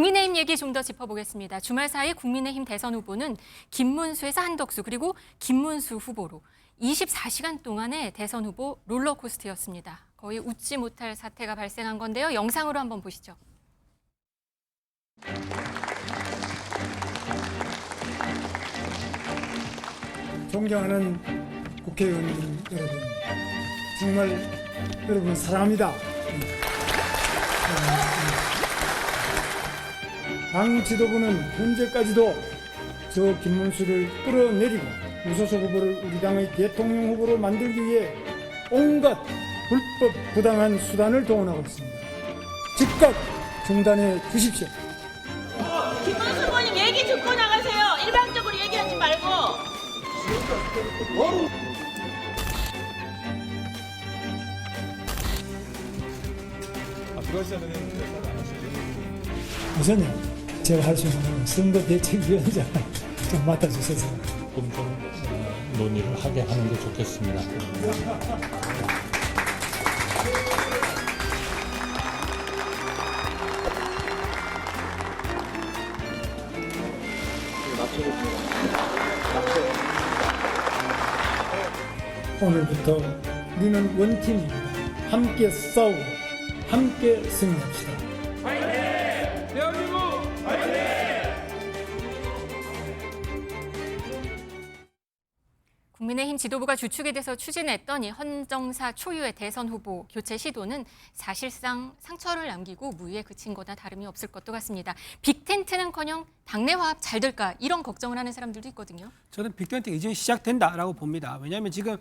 국민의힘 얘기 좀 더 짚어보겠습니다. 주말 사이 국민의힘 대선 후보는 김문수에서 한덕수 그리고 김문수 후보로 24시간 동안의 대선 후보 롤러코스터였습니다. 거의 웃지 못할 사태가 발생한 건데요. 영상으로 한번 보시죠. 존경하는 국회의원 여러분, 정말 여러분 사랑합니다. 당 지도부는 현재까지도 저 김문수를 끌어내리고 무소속 후보를 우리 당의 대통령 후보로 만들기 위해 온갖 불법 부당한 수단을 동원하고 있습니다. 즉각 중단해 주십시오. 김문수 후보님 얘기 듣고 나가세요. 일방적으로 얘기하지 말고. 우선요, 제가 할 수 있는 건 선거대책위원장 좀 맡아주셔서 조금 논의를 하게 하는 게 좋겠습니다. 오늘부터 우리는 원팀입니다. 함께 싸우고 함께 승리합시다. 국민의힘 지도부가 주축이 돼서 추진했던 이 헌정사 초유의 대선 후보 교체 시도는 사실상 상처를 남기고 무위에 그친 거나 다름이 없을 것도 같습니다. 빅텐트는커녕 당내 화합 잘 될까 이런 걱정을 하는 사람들도 있거든요. 저는 빅텐트가 이제 시작된다라고 봅니다. 왜냐하면 지금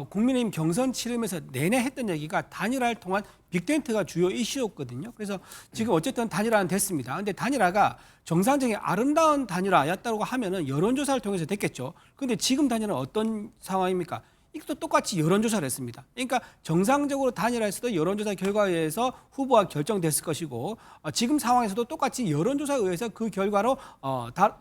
국민의힘 경선 치르면서 내내 했던 얘기가 단일화를 통한 빅텐트가 주요 이슈였거든요. 그래서 지금 어쨌든 단일화는 됐습니다. 그런데 단일화가 정상적인 아름다운 단일화였다고 하면은 여론조사를 통해서 됐겠죠. 그런데 지금 단일화는 어떤 상황입니까? 이것도 똑같이 여론조사를 했습니다. 그러니까 정상적으로 단일화에서도 여론조사 결과에 의해서 후보가 결정됐을 것이고 지금 상황에서도 똑같이 여론조사에 의해서 그 결과로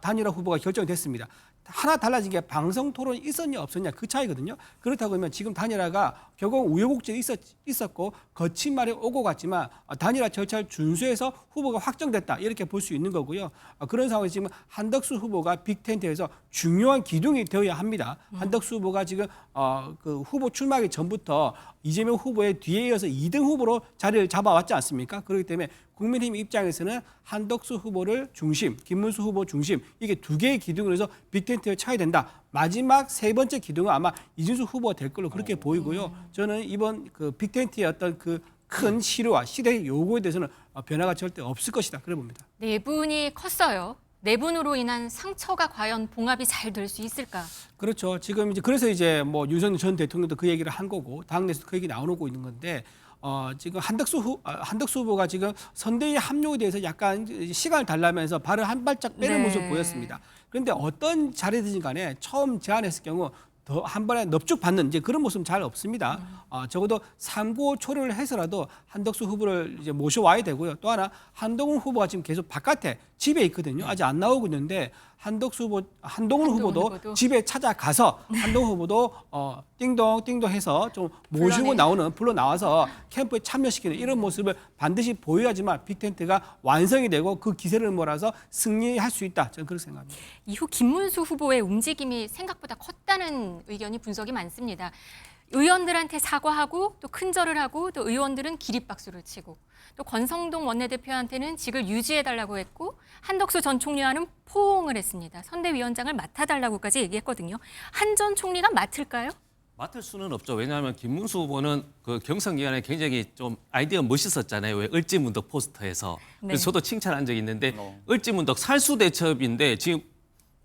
단일화 후보가 결정됐습니다. 하나 달라진 게 방송 토론이 있었냐 없었냐 그 차이거든요. 그렇다고 하면 지금 단일화가 결국 우여곡절이 있었고 거친 말이 오고 갔지만 단일화 절차를 준수해서 후보가 확정됐다 이렇게 볼 수 있는 거고요. 그런 상황에서 지금 한덕수 후보가 빅텐트에서 중요한 기둥이 되어야 합니다. 한덕수 후보가 지금 그 후보 출마하기 전부터 이재명 후보의 뒤에 이어서 2등 후보로 자리를 잡아왔지 않습니까? 그렇기 때문에 국민의힘 입장에서는 한덕수 후보를 중심, 김문수 후보 중심 이게 두 개의 기둥으로 해서 빅텐트에 차야 된다. 마지막 세 번째 기둥은 아마 이준수 후보가 될 걸로 그렇게 보이고요. 저는 이번 그 빅텐트의 어떤 그 큰 시류와 시대의 요구에 대해서는 변화가 절대 없을 것이다. 그래 봅니다. 내분이 컸어요. 내분으로 인한 상처가 과연 봉합이 잘 될 수 있을까? 그렇죠. 지금 이제 그래서 이제 뭐 윤석열 전 대통령도 그 얘기를 한 거고 당내에서도 그 얘기 나오고 있는 건데 지금 한덕수 후보가 지금 선대위 합류에 대해서 약간 시간을 달라면서 발을 한 발짝 빼는 모습을 보였습니다. 그런데 어떤 자리든지 간에 처음 제안했을 경우 더 한 번에 넙죽 받는 이제 그런 모습은 잘 없습니다. 적어도 3구 초려를 해서라도 한덕수 후보를 이제 모셔와야 되고요. 또 하나 한동훈 후보가 지금 계속 바깥에 집에 있거든요. 아직 안 나오고 있는데 한동훈 후보도 집에 찾아가서 한동훈 후보도 띵동 해서 좀 모시고 불러 나와서 캠프에 참여시키는 이런 모습을 반드시 보여야지만 빅텐트가 완성이 되고 그 기세를 몰아서 승리할 수 있다. 저는 그렇게 생각합니다. 이후 김문수 후보의 움직임이 생각보다 컸다는 의견이 분석이 많습니다. 의원들한테 사과하고 또 큰절을 하고 또 의원들은 기립박수를 치고 또 권성동 원내대표한테는 직을 유지해달라고 했고 한덕수 전 총리와는 포옹을 했습니다. 선대위원장을 맡아달라고까지 얘기했거든요. 한 전 총리가 맡을까요? 맡을 수는 없죠. 왜냐하면 김문수 후보는 그 경선 기간에 굉장히 좀 아이디어가 멋있었잖아요. 왜 을지문덕 포스터에서. 그래서 네. 저도 칭찬한 적이 있는데 을지문덕 살수대첩인데 지금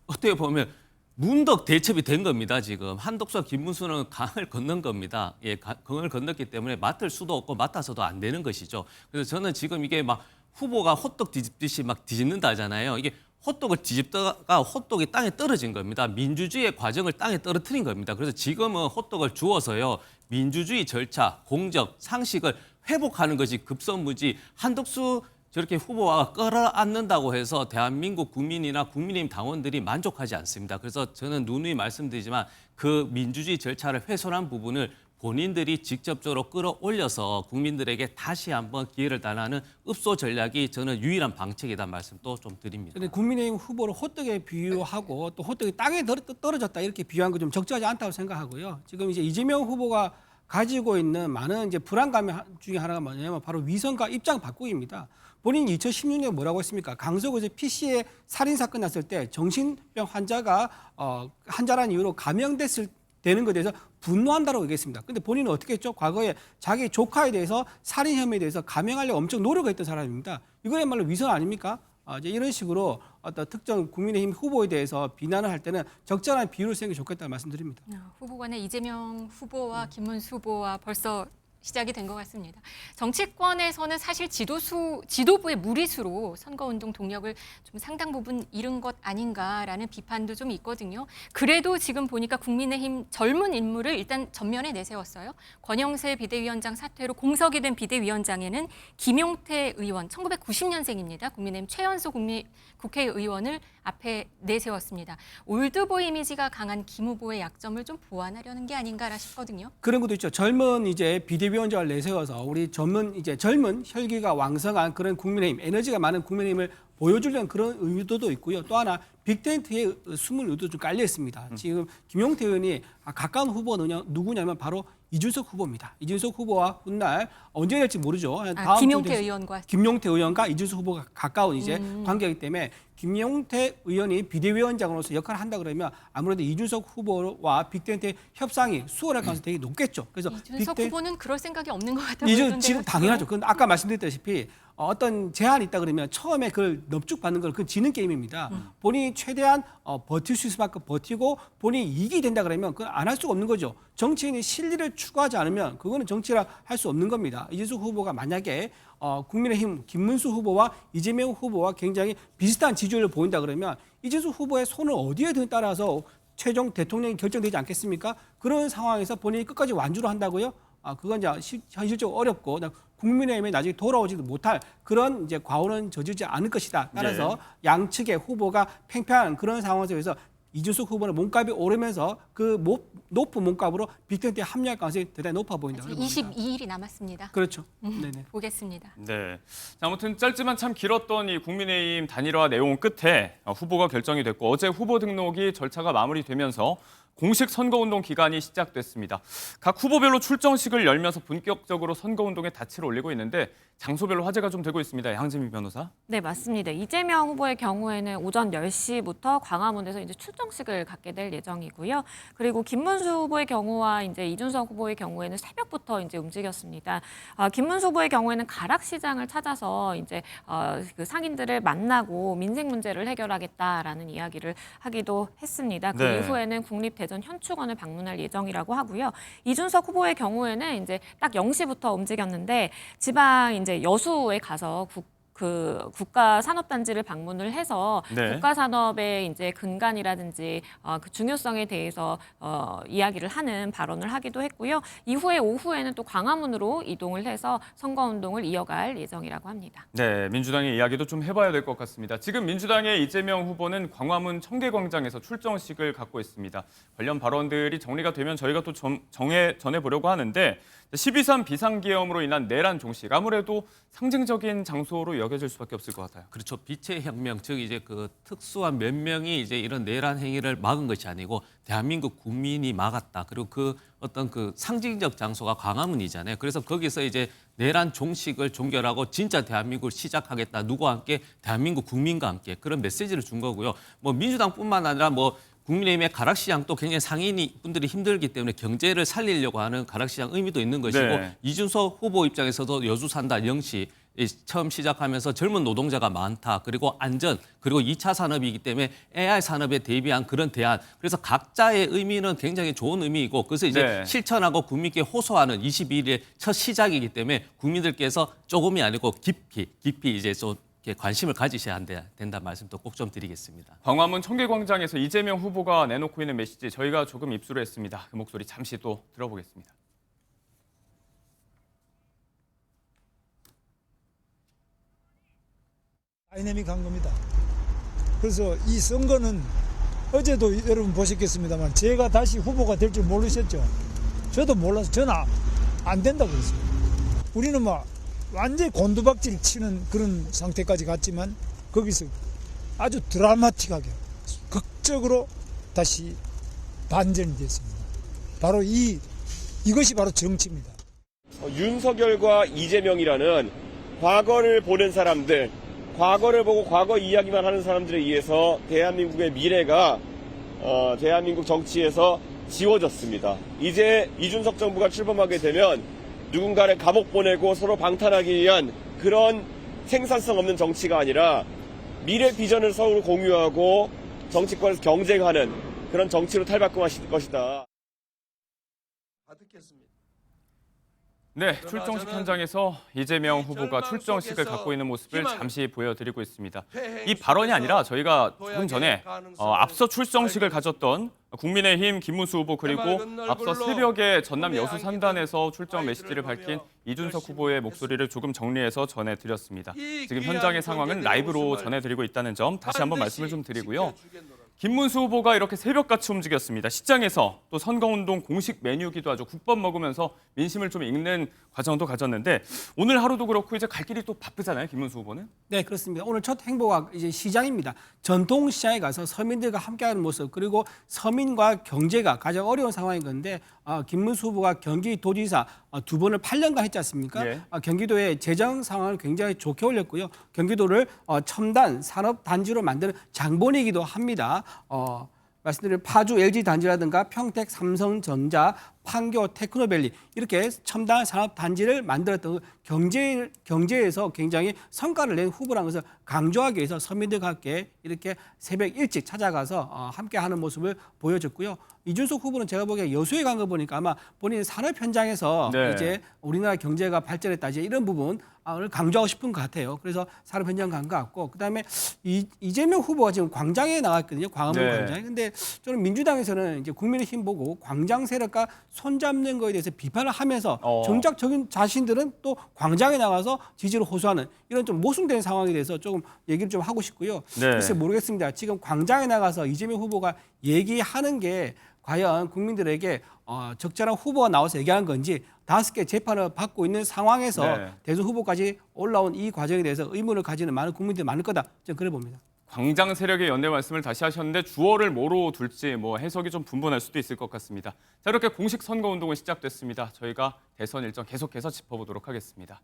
어떻게 보면 문덕 대첩이 된 겁니다. 지금 한덕수와 김문수는 강을 건넌 겁니다. 예, 강을 건넜기 때문에 맡을 수도 없고 맡아서도 안 되는 것이죠. 그래서 저는 지금 이게 막 후보가 호떡 뒤집듯이 막 뒤집는다 하잖아요. 이게 호떡을 뒤집다가 호떡이 땅에 떨어진 겁니다. 민주주의의 과정을 땅에 떨어뜨린 겁니다. 그래서 지금은 호떡을 주워서요. 민주주의 절차, 공적, 상식을 회복하는 것이 급선무지 한덕수 저렇게 후보가 끌어안는다고 해서 대한민국 국민이나 국민의힘 당원들이 만족하지 않습니다. 그래서 저는 누누이 말씀드리지만 그 민주주의 절차를 훼손한 부분을 본인들이 직접적으로 끌어올려서 국민들에게 다시 한번 기회를 달라는 읍소 전략이 저는 유일한 방책이다 말씀도 좀 드립니다. 근데 국민의힘 후보를 호떡에 비유하고 또 호떡이 땅에 떨어졌다 이렇게 비유한 거 좀 적절하지 않다고 생각하고요. 지금 이제 이재명 후보가 가지고 있는 많은 이제 불안감 중에 하나가 뭐냐면 바로 위선과 입장 바꾸기입니다. 본인이 2016년에 뭐라고 했습니까? 강서구에서 PC의 살인 사건 났을 때 정신병 환자가 환자라는 이유로 감형됐을 되는 것에 대해서 분노한다고 얘기했습니다. 근데 본인은 어떻게 했죠? 과거에 자기 조카에 대해서 살인 혐의에 대해서 감형하려고 엄청 노력했던 사람입니다. 이거야말로 위선 아닙니까? 이제 이런 식으로 어떤 특정 국민의힘 후보에 대해서 비난을 할 때는 적절한 비율을 쓰는 게 좋겠다는 말씀드립니다. 후보 간에 이재명 후보와 김문수 후보와 벌써 시작이 된 것 같습니다. 정치권에서는 사실 지도부의 무리수로 선거운동 동력을 좀 상당 부분 잃은 것 아닌가라는 비판도 좀 있거든요. 그래도 지금 보니까 국민의힘 젊은 인물을 일단 전면에 내세웠어요. 권영세 비대위원장 사퇴로 공석이 된 비대위원장에는 김용태 의원, 1990년생입니다. 국민의힘 최연소 국회의원을 앞에 내세웠습니다. 올드보이 이미지가 강한 김 후보의 약점을 좀 보완하려는 게 아닌가라 싶거든요. 그런 것도 있죠. 젊은 이제 비대위원장을 내세워서 우리 젊은 혈기가 왕성한 그런 국민의힘, 에너지가 많은 국민의힘을 보여주려는 그런 의도도 있고요. 또 하나 빅텐트에 숨은 의도도 좀 깔려 있습니다. 지금 김용태 의원이 가까운 후보는 누구냐면 바로 이준석 후보입니다. 이준석 후보와 훗날 언제 될지 모르죠. 다음 김용태 의원과 이준석 후보가 가까운 이제 관계이기 때문에 김용태 의원이 비대위원장으로서 역할을 한다 그러면 아무래도 이준석 후보와 빅텐트의 협상이 수월할 가능성이 되게 높겠죠. 그래서 이준석 후보는 그럴 생각이 없는 것 같아요. 지금 당연하죠. 그건 아까 말씀드렸다시피 어떤 제한이 있다 그러면 처음에 그걸 넙죽받는 건 그 지는 게임입니다. 본인이 최대한 버틸 수 있을 만큼 버티고 본인이 이익이 된다 그러면 그건 안 할 수가 없는 거죠. 정치인이 실리를 추구하지 않으면 그거는 정치라 할 수 없는 겁니다. 이준석 후보가 만약에 국민의힘 김문수 후보와 이재명 후보와 굉장히 비슷한 지지율을 보인다 그러면 이준석 후보의 손을 어디에 드느냐에 따라서 최종 대통령이 결정되지 않겠습니까? 그런 상황에서 본인이 끝까지 완주를 한다고요? 그건 이제 현실적으로 어렵고 국민의힘에 나중에 돌아오지도 못할 그런 이제 과오는 저지르지 않을 것이다. 따라서 양측의 후보가 팽팽한 그런 상황 속에서 이준석 후보는 몸값이 오르면서 그 높은 몸값으로 빅텐트에 합류할 가능성이 대단히 높아 보인다. 22일이 남았습니다. 그렇죠. 네네. 보겠습니다. 네. 자, 아무튼 짧지만 참 길었던 이 국민의힘 단일화 내용 끝에 후보가 결정이 됐고 어제 후보 등록이 절차가 마무리되면서 공식 선거운동 기간이 시작됐습니다. 각 후보별로 출정식을 열면서 본격적으로 선거운동에 닻을 올리고 있는데 장소별로 화제가 좀 되고 있습니다. 양재미 변호사. 네, 맞습니다. 이재명 후보의 경우에는 오전 10시부터 광화문에서 이제 출정식을 갖게 될 예정이고요. 그리고 김문수 후보의 경우와 이제 이준석 후보의 경우에는 새벽부터 이제 움직였습니다. 김문수 후보의 경우에는 가락시장을 찾아서 이제 그 상인들을 만나고 민생 문제를 해결하겠다라는 이야기를 하기도 했습니다. 그 네. 이후에는 국립대전 현충원을 방문할 예정이라고 하고요. 이준석 후보의 경우에는 이제 딱 0시부터 움직였는데 지방 이제 여수에 가서 국가산업단지를 방문을 해서 네. 국가산업의 이제 근간이라든지 그 중요성에 대해서 이야기를 하는 발언을 하기도 했고요. 이후에 오후에는 또 광화문으로 이동을 해서 선거운동을 이어갈 예정이라고 합니다. 네, 민주당의 이야기도 좀 해봐야 될 것 같습니다. 지금 민주당의 이재명 후보는 광화문 청계광장에서 출정식을 갖고 있습니다. 관련 발언들이 정리가 되면 저희가 또 전해보려고 하는데 12.3 비상계엄으로 인한 내란 종식 아무래도 상징적인 장소로 여겨질 수밖에 없을 것 같아요. 그렇죠. 빛의 혁명, 즉 이제 그 특수한 몇 명이 이제 이런 내란 행위를 막은 것이 아니고 대한민국 국민이 막았다. 그리고 그 어떤 그 상징적 장소가 광화문이잖아요. 그래서 거기서 이제 내란 종식을 종결하고 진짜 대한민국을 시작하겠다. 누구와 함께? 대한민국 국민과 함께 그런 메시지를 준 거고요. 뭐 민주당뿐만 아니라 뭐 국민의힘의 가락시장도 굉장히 상인이 분들이 힘들기 때문에 경제를 살리려고 하는 가락시장 의미도 있는 것이고 네. 이준석 후보 입장에서도 여주 산다 0시 처음 시작하면서 젊은 노동자가 많다. 그리고 안전, 그리고 2차 산업이기 때문에 AI 산업에 대비한 그런 대안. 그래서 각자의 의미는 굉장히 좋은 의미이고 그래서 이제 네. 실천하고 국민께 호소하는 22일의 첫 시작이기 때문에 국민들께서 조금이 아니고 깊이 이제 좀 관심을 가지셔야 된다 말씀도 꼭 좀 드리겠습니다. 광화문 청계광장에서 이재명 후보가 내놓고 있는 메시지 저희가 조금 입수를 했습니다. 그 목소리 잠시 또 들어보겠습니다. 다이내믹한 겁니다. 그래서 이 선거는 어제도 여러분 보셨겠습니다만 제가 다시 후보가 될 줄 모르셨죠. 저도 몰라서 저는 안 된다고 그랬어요. 우리는 막 완전히 곤두박질 치는 그런 상태까지 갔지만 거기서 아주 드라마틱하게 극적으로 다시 반전이 됐습니다. 바로 이것이 바로 정치입니다. 윤석열과 이재명이라는 과거를 보는 사람들, 과거를 보고 과거 이야기만 하는 사람들에 의해서 대한민국의 미래가 대한민국 정치에서 지워졌습니다. 이제 이준석 정부가 출범하게 되면 누군가를 감옥 보내고 서로 방탄하기 위한 그런 생산성 없는 정치가 아니라 미래 비전을 서로 공유하고 정치권에서 경쟁하는 그런 정치로 탈바꿈하실 것이다. 네, 출정식 현장에서 이재명 후보가 출정식을 갖고 있는 모습을 잠시 보여드리고 있습니다. 이 발언이 아니라 저희가 조금 전에 앞서 출정식을 가졌던 국민의힘 김문수 후보 그리고 앞서 새벽에 전남 여수 산단에서 출정 메시지를 밝힌 이준석 후보의 목소리를 조금 정리해서 전해드렸습니다. 지금 현장의 상황은 라이브로 전해드리고 있다는 점 다시 한번 말씀을 좀 드리고요. 김문수 후보가 이렇게 새벽같이 움직였습니다. 시장에서 또 선거운동 공식 메뉴기도 하죠. 국밥 먹으면서 민심을 좀 읽는 과정도 가졌는데 오늘 하루도 그렇고 이제 갈 길이 또 바쁘잖아요. 김문수 후보는. 네, 그렇습니다. 오늘 첫 행보가 이제 시장입니다. 전통 시장에 가서 서민들과 함께하는 모습 그리고 서민과 경제가 가장 어려운 상황인 건데 김문수 후보가 경기도지사 두 번을 8년간 했지 않습니까? 예. 경기도의 재정 상황을 굉장히 좋게 올렸고요. 경기도를 첨단 산업 단지로 만드는 장본이기도 합니다. 말씀드린 파주 LG 단지라든가 평택 삼성전자, 판교 테크노밸리 이렇게 첨단 산업 단지를 만들었던 경제에서 굉장히 성과를 낸 후보라는 것을 강조하기 위해서 서민들과 함께 이렇게 새벽 일찍 찾아가서 함께하는 모습을 보여줬고요. 이준석 후보는 제가 보기에 여수에 간 거 보니까 아마 본인 산업 현장에서 네. 이제 우리나라 경제가 발전했다 이제 이런 부분을 강조하고 싶은 것 같아요. 그래서 산업 현장 간 것 같고 그다음에 이재명 후보가 지금 광장에 나왔거든요. 광화문 네. 광장에. 근데 저는 민주당에서는 이제 국민의힘 보고 광장 세력과 손잡는 거에 대해서 비판을 하면서 정작 자신들은 또 광장에 나가서 지지를 호소하는 이런 좀 모순된 상황에 대해서 조금 얘기를 좀 하고 싶고요. 네. 글쎄 모르겠습니다. 지금 광장에 나가서 이재명 후보가 얘기하는 게 과연 국민들에게 적절한 후보가 나와서 얘기하는 건지 5개 재판을 받고 있는 상황에서 네. 대선 후보까지 올라온 이 과정에 대해서 의문을 가지는 많은 국민들이 많을 거다. 저는 그래 봅니다. 광장 세력의 연대 말씀을 다시 하셨는데 주어를 뭐로 둘지 해석이 좀 분분할 수도 있을 것 같습니다. 자, 이렇게 공식 선거운동은 시작됐습니다. 저희가 대선 일정 계속해서 짚어보도록 하겠습니다.